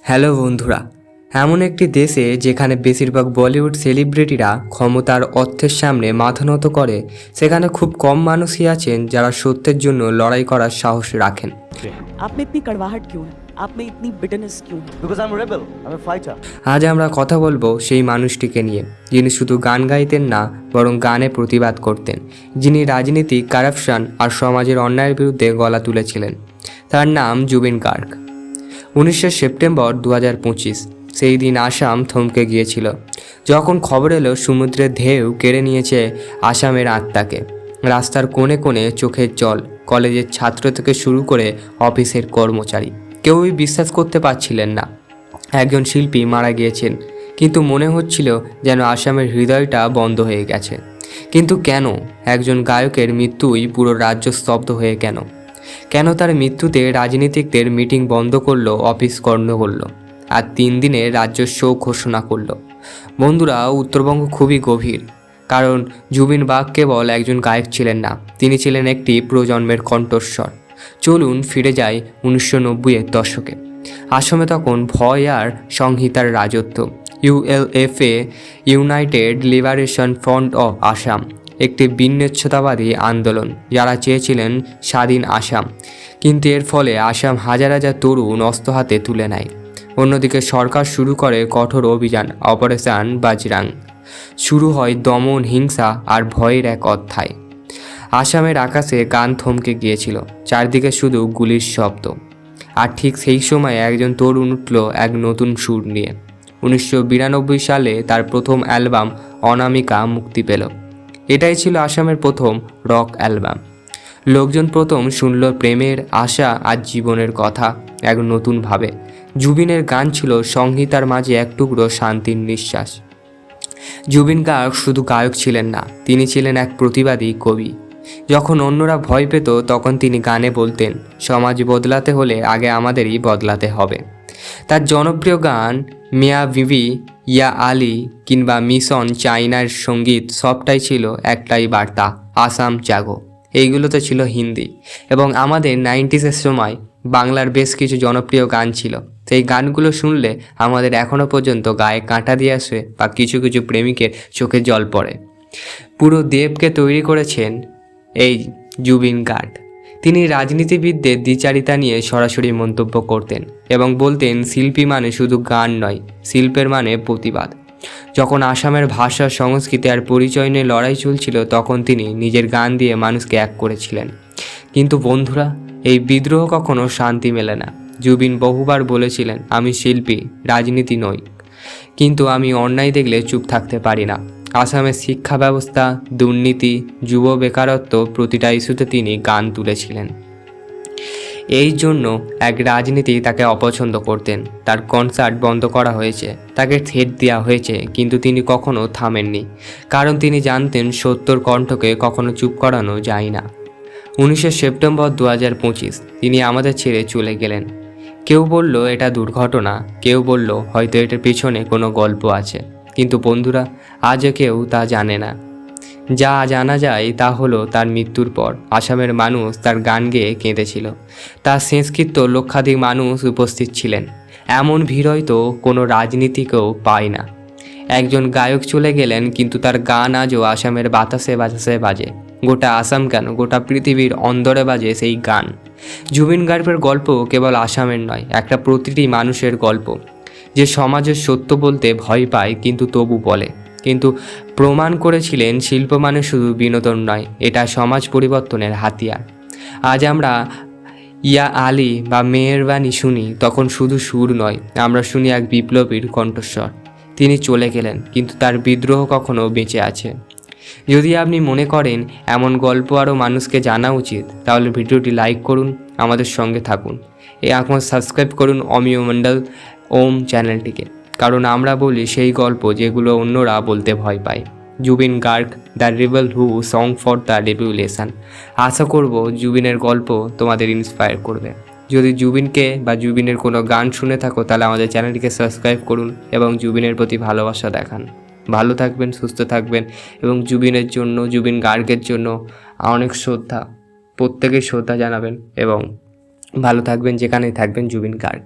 Hello বন্ধুরা, এমন একটি দেশে যেখানে বেশিরভাগ বলিউড সেলিব্রিটিরা ক্ষমতার অর্থের সামনে মাথা নত করে, সেখানে খুব কম মানুষই আছেন যারা সত্যের জন্য লড়াই করার সাহস রাখেন। आप में इतनी कड़वाहट क्यों है? आप में इतनी बिटरनेस क्यों है? Because I'm a rebel, I'm a fighter. আজ আমরা কথা বলবো সেই মানুষটিকে নিয়ে, যিনি শুধু গান গাইতেন না, বরং গানে প্রতিবাদ করতেন, যিনি রাজনীতি, কারাপশন আর সমাজের অন্যায়ের বিরুদ্ধে গলা তুলেছিলেন। তার নাম জুবিন গার্গ। 19 সেপ্টেম্বর 2025 সেই দিন আসাম থমকে গিয়েছিল, যখন খবর এলো সমুদ্রের ঢেউ কেড়ে নিয়েছে আসামের আত্মাকে। রাস্তার কোণে কোণে চোখের জল, কলেজের ছাত্র থেকে শুরু করে অফিসের কর্মচারী, কেউই বিশ্বাস করতে পারছিলেন না একজন শিল্পী মারা গিয়েছেন। কিন্তু মনে হচ্ছিল যেন আসামের হৃদয়টা বন্ধ হয়ে গেছে। কিন্তু কেন? একজন গায়কের মৃত্যুই পুরো রাজ্য স্তব্ধ হয়ে কেন তার মৃত্যুতে রাজনীতিকদের মিটিং বন্ধ করলো, অফিস বন্ধ করলো, আর 3 দিনে রাজ্য শোক ঘোষণা করলো? বন্ধুরা, উত্তরবঙ্গ খুবই গভীর, কারণ জুবিন গার্গ কেবল একজন গায়ক ছিলেন না, তিনি ছিলেন একটি প্রজন্মের কণ্ঠস্বর। চলুন ফিরে যাই 1990-এর দশকে। আসামে তখন ভয় আর সংহিতার রাজত্ব। ULFA, United Liberation Front of Assam, একটি বিচ্ছিন্নতাবাদী আন্দোলন, যারা চেয়েছিলেন স্বাধীন আসাম। কিন্তু এর ফলে আসাম হাজার হাজার তরুণ অস্ত্র হাতে তুলে নেয়। অন্যদিকে সরকার শুরু করে কঠোর অভিযান, অপারেশন বাজরাং। শুরু হয় দমন, হিংসা আর ভয়ের এক অধ্যায়। আসামের আকাশে গান থমকে গিয়েছিল, চারদিকে শুধু গুলির শব্দ। আর ঠিক সেই সময় একজন তরুণ উঠল এক নতুন সুর নিয়ে। 1992 সালে তার প্রথম অ্যালবাম অনামিকা মুক্তি পেল। এটাই ছিল আসামের প্রথম রক অ্যালবাম। লোকজন প্রথম শুনল প্রেমের, আশা আর জীবনের কথা এক নতুনভাবে। জুবিনের গান ছিল সংহিতার মাঝে এক টুকরো শান্তির নিঃশ্বাস। জুবিন গার্গ শুধু গায়ক ছিলেন না, তিনি ছিলেন এক প্রতিবাদী কবি। যখন অন্যরা ভয় পেত, তখন তিনি গানে বলতেন, সমাজ বদলাতে হলে আগে আমাদেরই বদলাতে হবে। তার জনপ্রিয় গান মিয়া বিবি, ইয়া আলী কিংবা মিশন চাইনার সঙ্গীত, সবটাই ছিল একটাই বার্তা, আসাম জাগো। এইগুলোতে ছিল হিন্দি, এবং আমাদের 90s সময় বাংলার বেশ কিছু জনপ্রিয় গান ছিল। সেই গানগুলো শুনলে আমাদের এখনও পর্যন্ত গায়ে কাঁটা দিয়ে আসে, বা কিছু কিছু প্রেমিকের চোখে জল পড়ে। পুরো দেবকে তৈরি করেছেন এই জুবিন গার্গ। তিনি রাজনীতিবিদদের দ্বিচারিতা নিয়ে সরাসরি মন্তব্য করতেন এবং বলতেন, শিল্পী মানে শুধু গান নয়, শিল্পের মানে প্রতিবাদ। যখন আসামের ভাষা, সংস্কৃতি আর পরিচয় নিয়ে লড়াই চলছিল, তখন তিনি নিজের গান দিয়ে মানুষকে এক করেছিলেন। কিন্তু বন্ধুরা, এই বিদ্রোহ কখনো শান্তি মেলে না। জুবিন বহুবার বলেছিলেন, আমি শিল্পী, রাজনীতি নই, কিন্তু আমি অন্যায় দেখলে চুপ থাকতে পারি না। আসামের শিক্ষা ব্যবস্থা, দুর্নীতি, যুব বেকারত্ব, প্রতিটা ইস্যুতে তিনি গান তুলেছিলেন। এই জন্য এক রাজনীতি তাকে অপছন্দ করতেন। তার কনসার্ট বন্ধ করা হয়েছে, তাকে থ্রেট দেওয়া হয়েছে, কিন্তু তিনি কখনো থামেননি, কারণ তিনি জানতেন সত্যর কণ্ঠকে কখনো চুপ করানো যায় না। 19 সেপ্টেম্বর 2025 তিনি আমাদের ছেড়ে চলে গেলেন। কেউ বলল এটা দুর্ঘটনা, কেউ বলল হয়তো এটার পিছনে কোনো গল্প আছে। কিন্তু বন্ধুরা, আজও কেউ তা জানে না। যা জানা যায় তা হলো, তার মৃত্যুর পর আসামের মানুষ তার গান গেয়ে কেঁদেছিল। তার শেষকৃত্য লক্ষাধিক মানুষ উপস্থিত ছিলেন। এমন ভিড় হয়তো কোনো রাজনীতিকেও পায় না। একজন গায়ক চলে গেলেন, কিন্তু তার গান আজও আসামের বাতাসে বাতাসে বাজে। গোটা আসাম কেন, গোটা পৃথিবীর অন্দরে বাজে সেই গান। জুবিন গার্গের গল্প কেবল আসামের নয়, একটা প্রতিটি মানুষের গল্প, যে সমাজের সত্য বলতে ভয় পায় কিন্তু তবু বলে। কিন্তু প্রমাণ করেছিলেন, শিল্প মানে শুধু বিনোদন নয়, এটা সমাজ পরিবর্তনের হাতিয়ার। আজ আমরা ইয়া আলী বা মেহেরবানি শুনি, তখন শুধু সুর নয়, আমরা শুনি এক বিপ্লবীর কণ্ঠস্বর। তিনি চলে গেলেন, কিন্তু তার বিদ্রোহ কখনো বেঁচে আছে। যদি আপনি মনে করেন এমন গল্প আরও মানুষকে জানা উচিত, তাহলে ভিডিওটি লাইক করুন, আমাদের সঙ্গে থাকুন। এখন সাবস্ক্রাইব করুন অমিয় মণ্ডল ওম চ্যানেলটিকে, কারণ আমরা বলি সেই গল্প যেগুলো অন্যরা বলতে ভয় পায়। Zubeen Garg, the rebel who sang for the revolution. আশা করব জুবিনের গল্প তোমাদের ইন্সপায়ার করবে। যদি জুবিনকে বা জুবিনের কোনো গান শুনে থাকো, তাহলে আমাদের চ্যানেলটিকে সাবস্ক্রাইব করুন এবং জুবিনের প্রতি ভালোবাসা দেখান। ভালো থাকবেন, সুস্থ থাকবেন, এবং জুবিনের জন্য, জুবিন গার্গের জন্য অনেক শ্রদ্ধা, প্রত্যেকেই শ্রদ্ধা জানাবেন, এবং ভালো থাকবেন যেখানেই থাকবেন। জুবিন গার্গ।